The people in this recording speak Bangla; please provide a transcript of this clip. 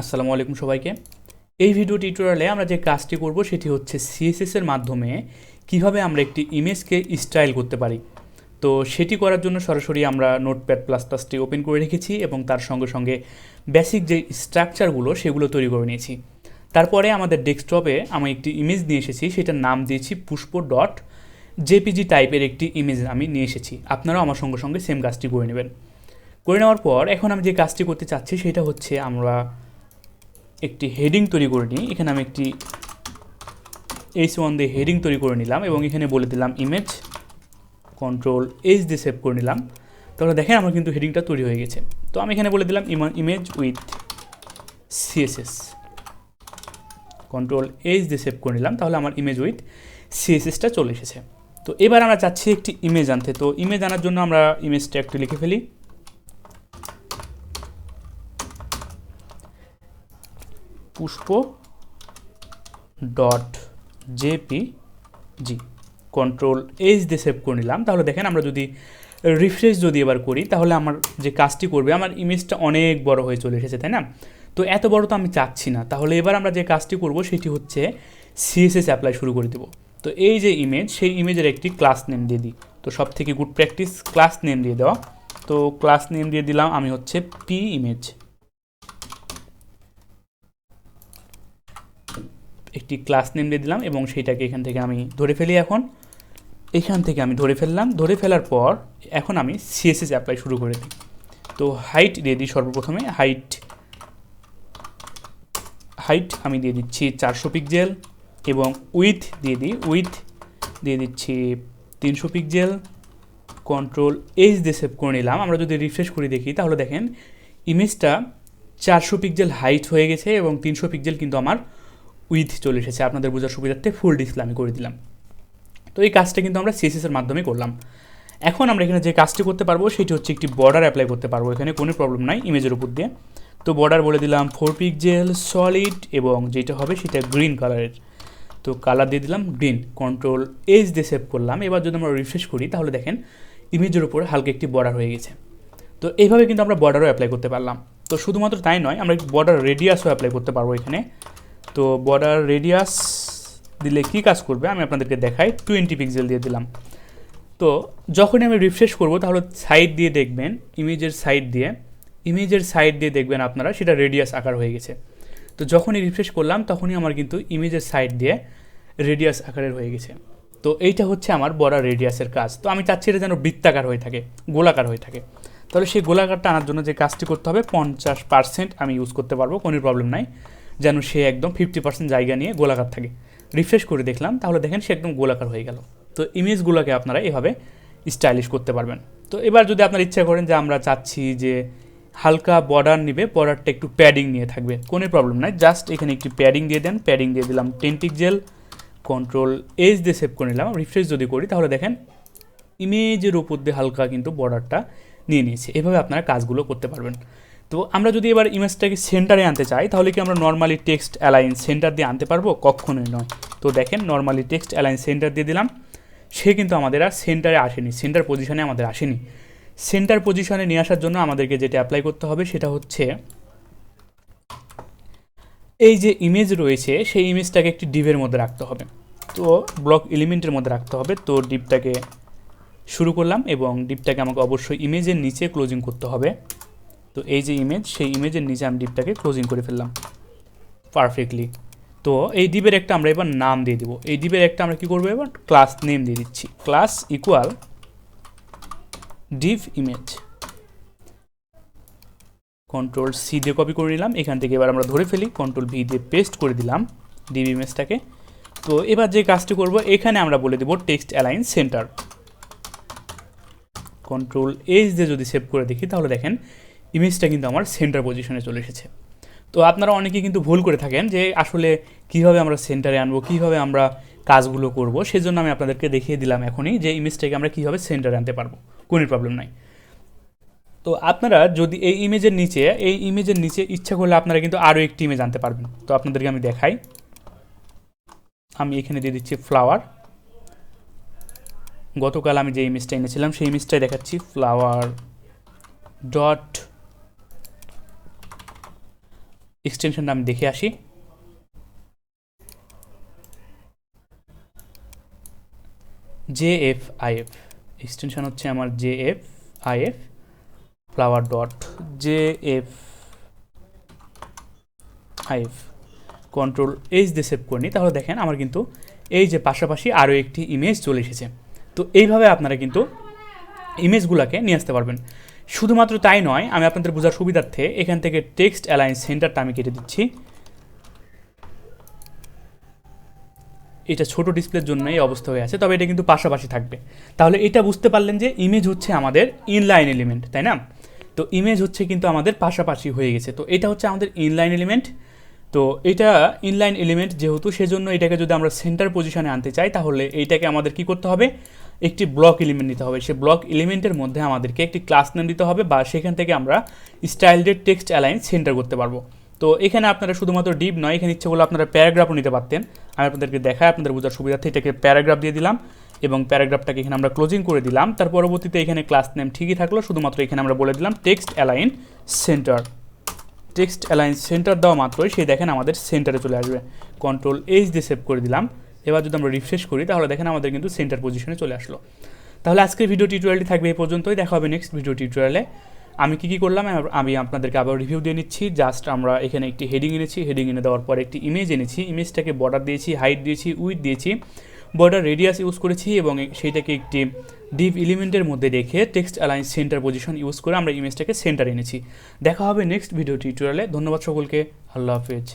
আসসালামু আলাইকুম সবাইকে। এই ভিডিও টিউটোরিয়ালে আমরা যে কাজটি করব সেটি হচ্ছে সিএসএস এর মাধ্যমে কিভাবে আমরা একটি ইমেজকে স্টাইল করতে পারি। তো সেটি করার জন্য সরাসরি আমরা নোটপ্যাড প্লাস প্লাসটি ওপেন করে রেখেছি এবং তার সঙ্গে সঙ্গে বেসিক যে স্ট্রাকচারগুলো সেগুলো তৈরি করে নিয়েছি। তারপরে আমাদের ডেস্কটপে আমি একটি ইমেজ নিয়ে এসেছি, সেটার নাম দিয়েছি পুষ্প ডট জেপিজি টাইপের একটি ইমেজ আমি নিয়ে এসেছি। আপনারাও আমার সঙ্গে সঙ্গে সেম কাজটি করে নেবেন। করে নেওয়ার পর এখন আমি যে কাজটি করতে চাচ্ছি সেটা হচ্ছে আমরা একটি হেডিং তৈরি করে নিই। এখানে আমি একটি H1 দিয়ে হেডিং তৈরি করে নিলাম এবং এখানে বলে দিলাম ইমেজ, কন্ট্রোল H দিয়ে সেভ করে নিলাম। তাহলে দেখেন আমার কিন্তু হেডিংটা তৈরি হয়ে গেছে। তো আমি এখানে বলে দিলাম image with CSS, control H দিয়ে সেভ করে নিলাম। তাহলে আমার ইমেজ উইথ সিএসএসটা চলে এসেছে। তো এবার আমরা চাচ্ছি একটি ইমেজ আনতে। তো ইমেজ আনার জন্য আমরা ইমেজটা একটু লিখে ফেলি, পুষ্প ডট জেপিজি, কন্ট্রোল H দিয়ে সেভ করে নিলাম। তাহলে দেখেন আমরা যদি রিফ্রেশ এবার করি তাহলে আমার যে কাজটি করবে, আমার ইমেজটা অনেক বড় হয়ে চলে এসেছে, তাই না? তো এত বড় তো আমি চাচ্ছি না। তাহলে এবার আমরা যে কাজটি করব সেটি হচ্ছে সিএসএস অ্যাপ্লাই শুরু করে দেব। তো এই যে ইমেজ, সেই ইমেজের একটি ক্লাস নেম দিয়ে দিই। তো সব থেকে গুড প্র্যাকটিস ক্লাস নেম দিয়ে দেওয়া। তো ক্লাস নেম দিয়ে দিলাম আমি হচ্ছে পি ইমেজ, একটি ক্লাস নেম দিয়ে দিলাম এবং সেইটাকে এখান থেকে আমি ধরে ফেলি। এখান থেকে আমি ধরে ফেললাম। ধরে ফেলার পর এখন আমি সিএসএস অ্যাপ্লাই শুরু করে দিই। তো হাইট দিয়ে দিই সর্বপ্রথমে, হাইট আমি দিয়ে দিচ্ছি 400 পিক্সেল এবং উইথ দিয়ে দিচ্ছি 300 পিক্সেল, কন্ট্রোল H দিয়ে সেভ করে নিলাম। আমরা যদি রিফ্রেশ করে দেখি তাহলে দেখেন ইমেজটা 400 পিক্সেল হাইট হয়ে গেছে এবং 300 পিক্সেল কিন্তু আমার উইথ চলে এসেছে। আপনাদের বোঝার সুবিধার্থে ফুল ডিসপ্লে আমি করে দিলাম। তো এই কাজটা কিন্তু আমরা সিএসএস এর মাধ্যমে করলাম। এখন আমরা এখানে যে কাজটি করতে পারবো সেটি হচ্ছে একটি বর্ডার অ্যাপ্লাই করতে পারবো। এখানে কোনো প্রবলেম নাই ইমেজের উপর দিয়ে। তো বর্ডার বলে দিলাম 4 পিক্সেল সলিড এবং যেটা হবে সেটা গ্রিন কালারের। তো কালার দিয়ে দিলাম গ্রিন, কন্ট্রোল H দিয়ে সেভ করলাম। এবার যদি আমরা রিফ্রেশ করি তাহলে দেখেন ইমেজের উপর হালকা একটি বর্ডার হয়ে গেছে। তো এইভাবে কিন্তু আমরা বর্ডারও অ্যাপ্লাই করতে পারলাম। তো শুধুমাত্র তাই নয়, আমরা বর্ডার রেডিয়াসও অ্যাপ্লাই করতে পারবো এখানে। তো বর্ডার রেডিয়াস দিলে কী কাজ করবে আমি আপনাদেরকে দেখাই। 20 পিক্সেল দিয়ে দিলাম। তো যখনই আমি রিফ্রেশ করব তাহলে সাইড দিয়ে দেখবেন, ইমেজের সাইড দিয়ে দেখবেন আপনারা সেটা রেডিয়াস আকার হয়ে গেছে। তো যখনই রিফ্রেশ করলাম তখনই আমার কিন্তু ইমেজের সাইড দিয়ে রেডিয়াস আকারের হয়ে গেছে। তো এইটা হচ্ছে আমার বর্ডার রেডিয়াসের কাজ। তো আমি চাচ্ছি এটা যেন বৃত্তাকার হয়ে থাকে, গোলাকার হয়ে থাকে। তাহলে সেই গোলাকারটা আনার জন্য যে কাজটি করতে হবে 50% আমি ইউজ করতে পারবো, কোনো প্রবলেম নাই। যেন সে একদম 50% জায়গা নিয়ে গোলাকার থাকে। রিফ্রেশ করে দেখলাম তাহলে দেখেন সে একদম গোলাকার হয়ে গেল। তো ইমেজগুলোকে আপনারা এভাবে স্টাইলিশ করতে পারবেন। তো এবার যদি আপনারা ইচ্ছা করেন যে আমরা চাচ্ছি যে হালকা বর্ডার নিবে, বর্ডারটা একটু প্যাডিং নিয়ে থাকবে, কোনো প্রবলেম নাই। জাস্ট এখানে একটি প্যাডিং দিয়ে দেন। প্যাডিং দিয়ে দিলাম 10 পিক্সেল, কন্ট্রোল H দিয়ে সেভ করে নিলাম। রিফ্রেশ যদি করি তাহলে দেখেন ইমেজের উপর দিয়ে হালকা কিন্তু বর্ডারটা নিয়ে নিয়েছে। এভাবে আপনারা কাজগুলো করতে পারবেন। তো আমরা যদি এবার ইমেজটাকে সেন্টারে আনতে চাই তাহলে কি আমরা নর্মালি টেক্সট অ্যালাইন সেন্টার দিয়ে আনতে পারবো? কখনোই নয়। তো দেখেন নর্মালি টেক্সট অ্যালাইন সেন্টার দিয়ে দিলাম, সে কিন্তু আমাদের আর সেন্টারে আসেনি, সেন্টার পজিশনে আমাদের আসেনি। সেন্টার পজিশনে নিয়ে আসার জন্য আমাদেরকে যেটা অ্যাপ্লাই করতে হবে সেটা হচ্ছে এই যে ইমেজ রয়েছে সেই ইমেজটাকে একটি ডিভের মধ্যে রাখতে হবে। তো ব্লক এলিমেন্টের মধ্যে রাখতে হবে। তো ডিভটাকে শুরু করলাম এবং ডিভটাকে আমাকে অবশ্যই ইমেজের নিচে ক্লোজিং করতে হবে। তো এই যে ইমেজ, সেই ইমেজের নিচে আমি ডিভটাকে ক্লোজিং করে ফেললাম পারফেক্টলি। তো এই ডিভের একটা আমরা এবার নাম দিয়ে দিব। এই ডিভের একটা আমরা কী করবো এবার ক্লাস নেম দিয়ে দিচ্ছি, class equal Depp image. Control C দিয়ে কপি করে নিলাম। এখান থেকে এবার আমরা ধরে ফেলি, কন্ট্রোল V দিয়ে পেস্ট করে দিলাম ডিভ ইমেজটাকে। তো এবার যে কাজটি করব এখানে আমরা বলে দেব text align centre. Control H দিয়ে যদি সেভ করে দেখি তাহলে দেখেন ইমেজটা কিন্তু আমার সেন্টার পজিশনে চলে এসেছে। তো আপনারা অনেকেই কিন্তু ভুল করে থাকেন যে আসলে কীভাবে আমরা সেন্টারে আনবো, কীভাবে আমরা কাজগুলো করব। সেজন্য আমি আপনাদেরকে দেখিয়ে দিলাম এখনই যে ইমেজটাকে আমরা কীভাবে সেন্টারে আনতে পারবো, কোনো প্রবলেম নাই। তো আপনারা যদি এই ইমেজের নিচে ইচ্ছা করলে আপনারা কিন্তু আরও একটি ইমেজ আনতে পারবেন। তো আপনাদেরকে আমি দেখাই, আমি এখানে দিয়ে দিচ্ছি ফ্লাওয়ার। গতকাল আমি যে ইমেজটা এনেছিলাম সেই ইমেজটাই দেখাচ্ছি, ফ্লাওয়ার ডট এক্সটেনশনটা আমি দেখে আসি। JFIF এক্সটেনশন হচ্ছে আমার JFIF flower dot JFIF control H দিয়ে সেভ করে নিই। তাহলে দেখেন আমার কিন্তু এই যে পাশাপাশি আরও একটি ইমেজ চলে এসেছে। তো এইভাবে আপনারা কিন্তু ইমেজগুলোকে নিয়ে আসতে পারবেন। শুধুমাত্র তাই নয়, আমি আপনাদের বোঝার সুবিধার্থে এখান থেকে টেক্সট অ্যালাইন সেন্টারটা আমি কেটে দিচ্ছি। এটা ছোট ডিসপ্লের জন্য এই অবস্থা হয়ে আছে, তবে এটা কিন্তু পাশাপাশি থাকবে। তাহলে এটা বুঝতে পারলেন যে ইমেজ হচ্ছে আমাদের ইনলাইন এলিমেন্ট, তাই না? তো ইমেজ হচ্ছে কিন্তু আমাদের পাশাপাশি হয়ে গেছে। তো এটা হচ্ছে আমাদের ইনলাইন এলিমেন্ট। তো এটা ইনলাইন এলিমেন্ট যেহেতু, সেজন্য এটাকে যদি আমরা সেন্টার পজিশনে আনতে চাই, তাহলে এইটাকে আমাদের কি করতে হবে, একটি ব্লক এলিমেন্ট নিতে হবে। সে ব্লক এলিমেন্টের মধ্যে আমাদেরকে একটি ক্লাস নেম দিতে হবে, বা সেখান থেকে আমরা style date text align center করতে পারবো। তো এখানে আপনারা শুধুমাত্র ডিভ নয়, এখানে ইচ্ছে করলে আপনারা প্যারাগ্রাফও নিতে পারতেন। আমি আপনাদেরকে দেখায় আপনাদের বোঝার সুবিধার্থে এটাকে প্যারাগ্রাফ দিয়ে দিলাম, এবং প্যারাগ্রাফটাকে এখানে আমরা ক্লোজিং করে দিলাম। তার পরবর্তীতে এখানে ক্লাস নেম ঠিকই থাকলো, শুধুমাত্র এখানে আমরা বলে দিলাম text align centre. Text align centre দেওয়া মাত্রই সেই দেখেন আমাদের সেন্টারে চলে আসবে। কন্ট্রোল এইচ দিয়ে সেভ করে দিলাম। এবার যদি আমরা রিফ্রেশ করি, তাহলে দেখেন আমাদের কিন্তু সেন্টার পজিশনে চলে আসলো। তাহলে আজকের ভিডিও টিউটোরিয়ালটি থাকবে এই পর্যন্তই। দেখা হবে নেক্সট ভিডিও টিউটোরিয়ালে। আমি কী করলাম আমি আপনাদেরকে আবার রিভিউ দিয়ে নিচ্ছি। জাস্ট আমরা এখানে একটি হেডিং এনেছি, হেডিং এনে দেওয়ার পর একটি ইমেজ এনেছি, ইমেজটাকে বর্ডার দিয়েছি, হাইট দিয়েছি, উইথ দিয়েছি, বর্ডার রেডিয়াস ইউজ করেছি, এবং সেইটাকে একটি ডিভ এলিমেন্টের মধ্যে রেখে text align centre position use করে আমরা ইমেজটাকে সেন্টার এনেছি। দেখা হবে নেক্সট ভিডিও টিউটোরিয়ালে। ধন্যবাদ সকলকে, আল্লাহ হাফেজ।